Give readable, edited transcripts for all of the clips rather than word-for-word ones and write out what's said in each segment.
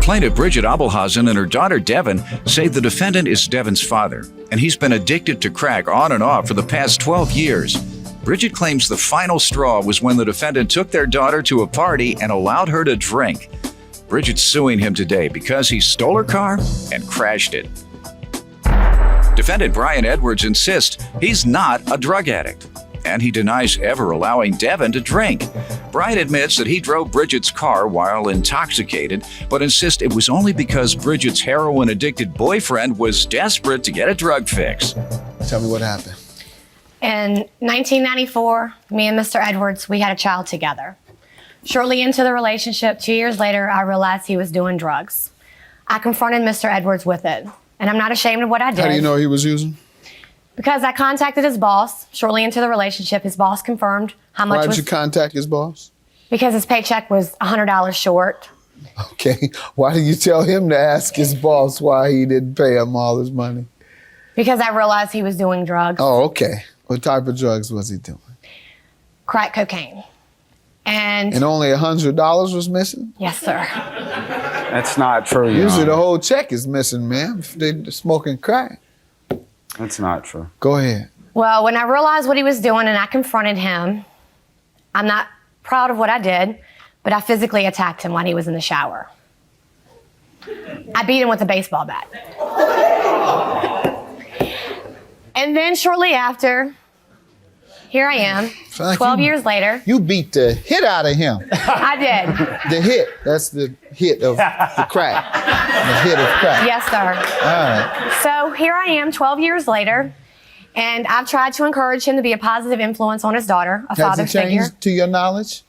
Plaintiff Bridget Abelhausen and her daughter Devin say the defendant is Devin's father, and he's been addicted to crack on and off for the past 12 years. Bridget claims the final straw was when the defendant took their daughter to a party and allowed her to drink. Bridget's suing him today because he stole her car and crashed it. Defendant Brian Edwards insists he's not a drug addict, and he denies ever allowing Devin to drink. Brian admits that he drove Bridget's car while intoxicated, but insists it was only because Bridget's heroin-addicted boyfriend was desperate to get a drug fix. Tell me what happened. In 1994, me and Mr. Edwards, we had a child together. Shortly into the relationship, 2 years later, I realized he was doing drugs. I confronted Mr. Edwards with it, and I'm not ashamed of what I did. How do you know he was using? Because I contacted his boss. Shortly into the relationship, his boss confirmed how much Why did you contact his boss? Because his paycheck was $100 short. Okay. Why did you tell him to ask his boss why he didn't pay him all his money? Because I realized he was doing drugs. Oh, okay. What type of drugs was he doing? Crack cocaine. And only $100 was missing? Yes, sir. That's not true, Your Usually Honor. the whole check is missing, man, if they're smoking crack. That's not true. Go ahead. Well, when I realized what he was doing and I confronted him, I'm not proud of what I did, but I physically attacked him when he was in the shower. I beat him with a baseball bat. And then shortly after, here I am, 12 years later. You beat the hit out of him. I did. The hit, that's the hit of the crack. The hit of crack. Yes, sir. All right. So here I am 12 years later, and I've tried to encourage him to be a positive influence on his daughter, a father Has he figure. changed to your knowledge?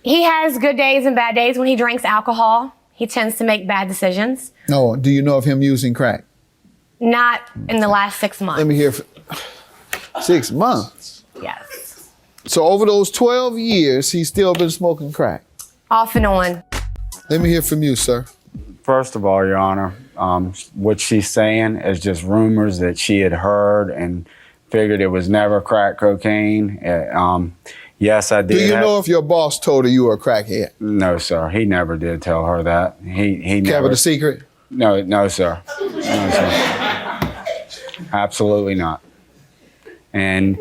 He has good days and bad days. When he drinks alcohol, he tends to make bad decisions. No. Do you know of him using crack? Not in the last 6 months. Let me hear. 6 months. Yes. So over those 12 years, he's still been smoking crack. Off and on. Let me hear from you, sir. First of all, Your Honor, what she's saying is just rumors that she had heard and figured it was never crack cocaine. Yes, I did. Do you know if your boss told her you were a crackhead? No, sir. He never did tell her that. He Kept never. it a secret? No, sir. No, sir. Absolutely not. And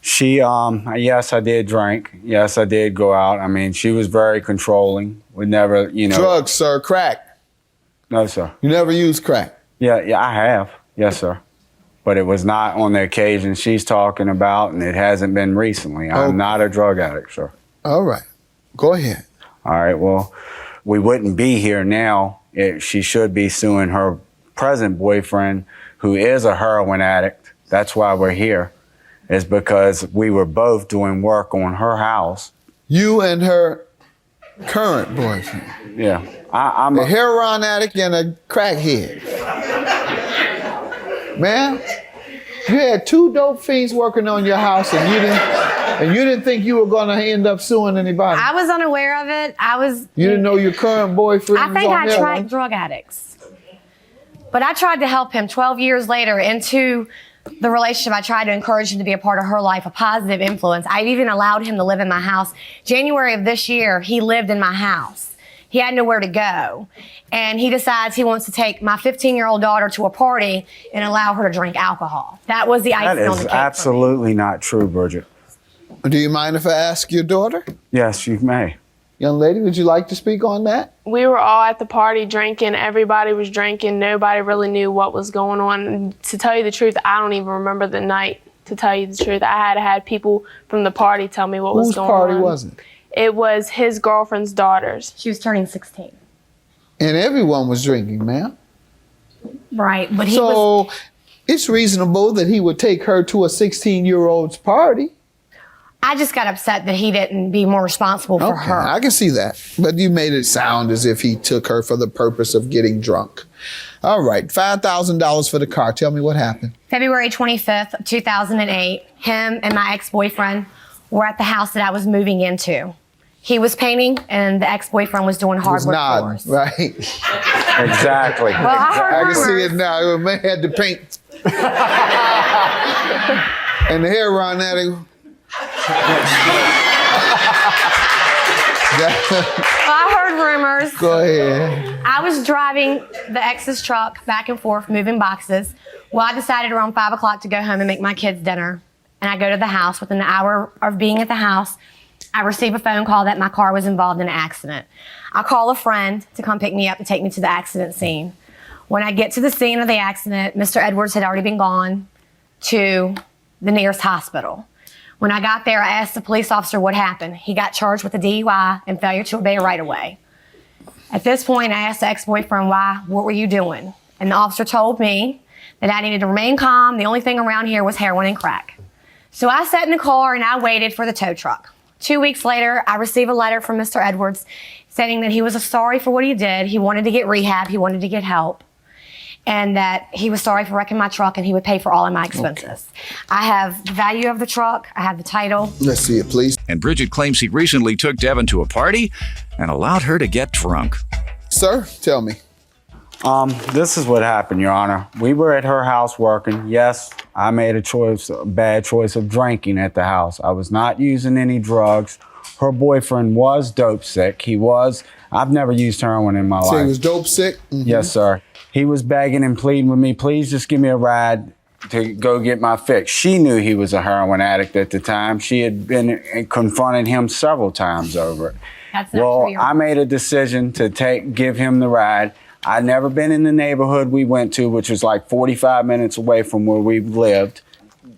she, yes, I did drink. Yes, I did go out. I mean, she was very controlling. Would never, Drugs, sir, crack. No, sir. You never used crack? Yeah, I have. Yes, sir. But it was not on the occasion she's talking about, and it hasn't been recently. I'm not a drug addict, sir. All right. Go ahead. All right, well, we wouldn't be here now if she should be suing her present boyfriend, who is a heroin addict. That's why we're here, is because we were both doing work on her house. You and her current boyfriend? Yeah. I'm a heroin addict and a crackhead. Man, you had 2 dope fiends working on your house and you didn't think you were gonna end up suing anybody. I was unaware of it. You didn't know your current boyfriend I was think on I heroin? tracked drug addicts. But I tried to help him 12 years later into the relationship. I tried to encourage him to be a part of her life, a positive influence. I even allowed him to live in my house. January of this year, he lived in my house. He had nowhere to go. And he decides he wants to take my 15-year-old daughter to a party and allow her to drink alcohol. That was the icing on the That cake. is absolutely not true, Bridget. Do you mind if I ask your daughter? Yes, you may. Young lady, would you like to speak on that? We were all at the party drinking. Everybody was drinking. Nobody really knew what was going on. And to tell you the truth, I don't even remember the night, to tell you the truth. I had people from the party tell me what was going on. Whose party was it? It was his girlfriend's daughter's. She was turning 16. And everyone was drinking, ma'am. Right, but it's reasonable that he would take her to a 16-year-old's party. I just got upset that he didn't be more responsible for her. I can see that. But you made it sound as if he took her for the purpose of getting drunk. All right, $5,000 for the car. Tell me what happened. February 25th, 2008, him and my ex-boyfriend were at the house that I was moving into. He was painting, and the ex-boyfriend was doing hard work for us. Right? Exactly. Well, I can see it now. The man had to paint. And the heroin addict. I heard rumors. Go ahead. I was driving the ex's truck back and forth, moving boxes. Well, I decided around 5 o'clock to go home and make my kids dinner. And I go to the house. Within an hour of being at the house, I receive a phone call that my car was involved in an accident. I call a friend to come pick me up and take me to the accident scene. When I get to the scene of the accident, Mr. Edwards had already been gone to the nearest hospital. When I got there, I asked the police officer what happened. He got charged with a DUI and failure to obey a right-of-way. At this point, I asked the ex-boyfriend, what were you doing? And the officer told me that I needed to remain calm. The only thing around here was heroin and crack. So I sat in the car and I waited for the tow truck. 2 weeks later, I received a letter from Mr. Edwards stating that he was sorry for what he did. He wanted to get rehab. He wanted to get help. And that he was sorry for wrecking my truck and he would pay for all of my expenses. Okay. I have the value of the truck. I have the title. Let's see it, please. And Bridget claims he recently took Devin to a party and allowed her to get drunk. Sir, tell me. This is what happened, Your Honor. We were at her house working. Yes, I made a bad choice of drinking at the house. I was not using any drugs. Her boyfriend was dope sick. I've never used heroin in my life. So he was dope sick? Mm-hmm. Yes, sir. He was begging and pleading with me, please just give me a ride to go get my fix. She knew he was a heroin addict at the time. She had been confronting him several times over it. That's not true. I made a decision to give him the ride. I'd never been in the neighborhood we went to, which was like 45 minutes away from where we lived.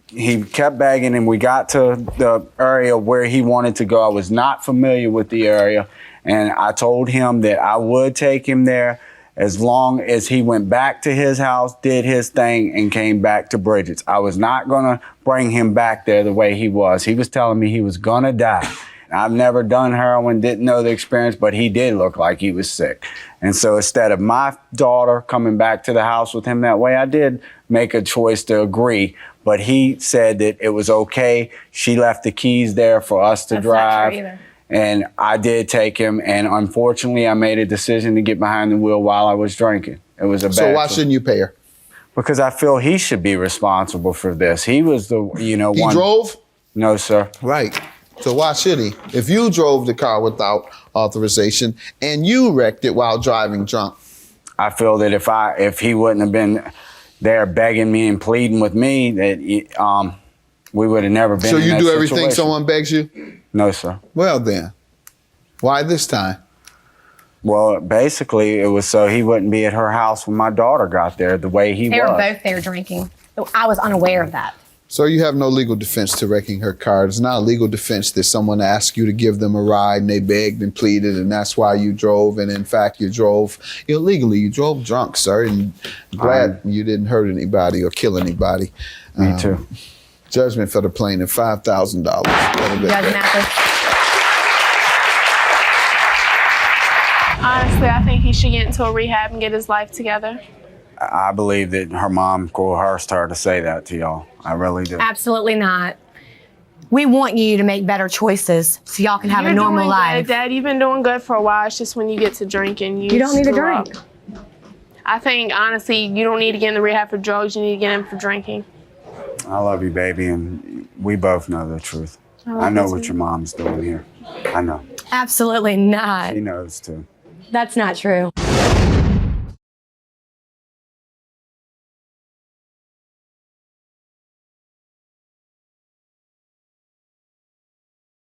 He kept begging and we got to the area where he wanted to go. I was not familiar with the area. And I told him that I would take him there as long as he went back to his house, did his thing, and came back to Bridget's. I was not going to bring him back there the way he was. He was telling me he was going to die. I've never done heroin, didn't know the experience, but he did look like he was sick. And so instead of my daughter coming back to the house with him that way, I did make a choice to agree. But he said that it was okay. She left the keys there for us to drive. Not true either. And I did take him, and unfortunately, I made a decision to get behind the wheel while I was drinking. It was a bad. So why shouldn't you pay her? Because I feel he should be responsible for this. He was the, He one. drove? No, sir. Right. So why should he? If you drove the car without authorization and you wrecked it while driving drunk. I feel that if he wouldn't have been there begging me and pleading with me, that we would have never been. So in you that do everything situation. someone begs you? No, sir. Well then, why this time? Well, basically, it was so he wouldn't be at her house when my daughter got there the way he was. They were both there drinking. I was unaware of that. So you have no legal defense to wrecking her car. It's not a legal defense that someone asked you to give them a ride and they begged and pleaded and that's why you drove. And in fact, you drove illegally. You drove drunk, sir. And I'm glad you didn't hurt anybody or kill anybody. Me too. Judgment for the plaintiff, $5,000. Judge Mathis. Honestly, I think he should get into a rehab and get his life together. I believe that her mom coerced her to say that to y'all. I really do. Absolutely not. We want you to make better choices so y'all can have a normal doing life. Good, Dad. You've been doing good for a while. It's just when you get to drinking, you don't need to screw drink. up. I think, honestly, you don't need to get in the rehab for drugs. You need to get in for drinking. I love you, baby, and we both know the truth. I know what your mom's doing here. I know. Absolutely not. She knows too. That's not true.